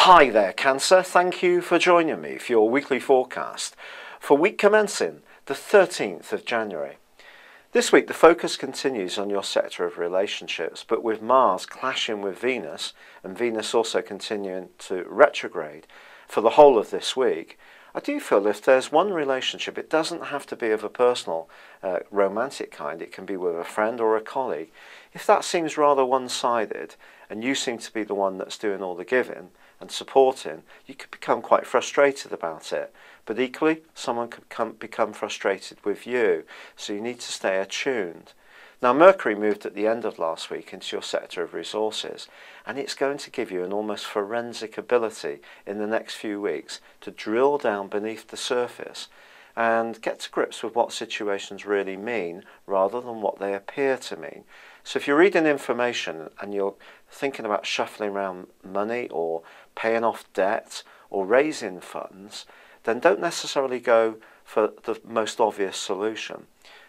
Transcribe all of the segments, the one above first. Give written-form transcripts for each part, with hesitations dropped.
Hi there, Cancer. Thank you for joining me for your weekly forecast for week commencing the 13th of January. This week the focus continues on your sector of relationships, but with Mars clashing with Venus and Venus also continuing to retrograde for the whole of this week, I do feel if there's one relationship, it doesn't have to be of a personal, romantic kind. It can be with a friend or a colleague. If that seems rather one-sided and you seem to be the one that's doing all the giving and supporting, you could become quite frustrated about it. But equally, someone could become frustrated with you, so you need to stay attuned. Now, Mercury moved at the end of last week into your sector of resources, and it's going to give you an almost forensic ability in the next few weeks to drill down beneath the surface and get to grips with what situations really mean rather than what they appear to mean. So if you're reading information and you're thinking about shuffling around money or paying off debt or raising funds, then don't necessarily go for the most obvious solution.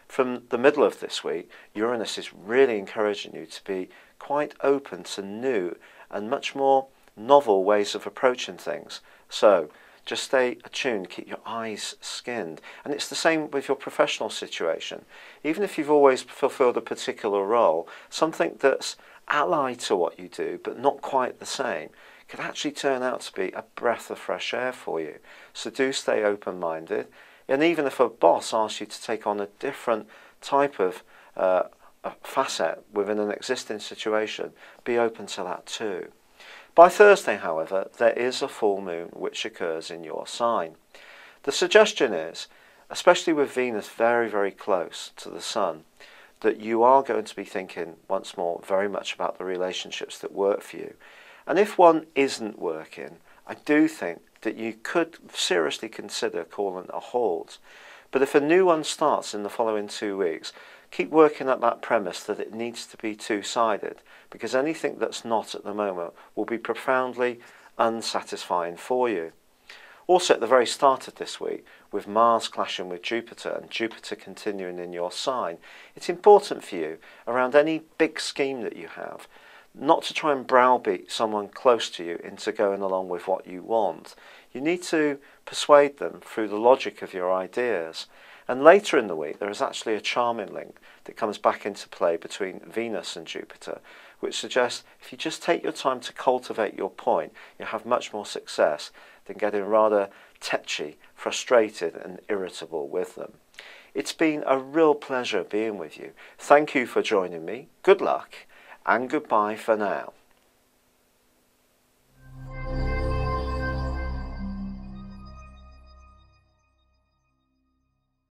From the middle of this week, Uranus is really encouraging you to be quite open to new and much more novel ways of approaching things. So just stay attuned, keep your eyes skinned. And it's the same with your professional situation. Even if you've always fulfilled a particular role, something that's allied to what you do but not quite the same could actually turn out to be a breath of fresh air for you. So do stay open-minded. And even if a boss asks you to take on a different type of a facet within an existing situation, be open to that too. By Thursday, however, there is a full moon which occurs in your sign. The suggestion is, especially with Venus very, very close to the Sun, that you are going to be thinking once more very much about the relationships that work for you. And if one isn't working, I do think that you could seriously consider calling a halt. But if a new one starts in the following 2 weeks, keep working at that premise that it needs to be two-sided, because anything that's not at the moment will be profoundly unsatisfying for you. Also at the very start of this week, with Mars clashing with Jupiter and Jupiter continuing in your sign, it's important for you around any big scheme that you have not to try and browbeat someone close to you into going along with what you want. You need to persuade them through the logic of your ideas. And later in the week, there is actually a charming link that comes back into play between Venus and Jupiter, which suggests if you just take your time to cultivate your point, you'll have much more success than getting rather tetchy, frustrated and irritable with them. It's been a real pleasure being with you. Thank you for joining me. Good luck and goodbye for now.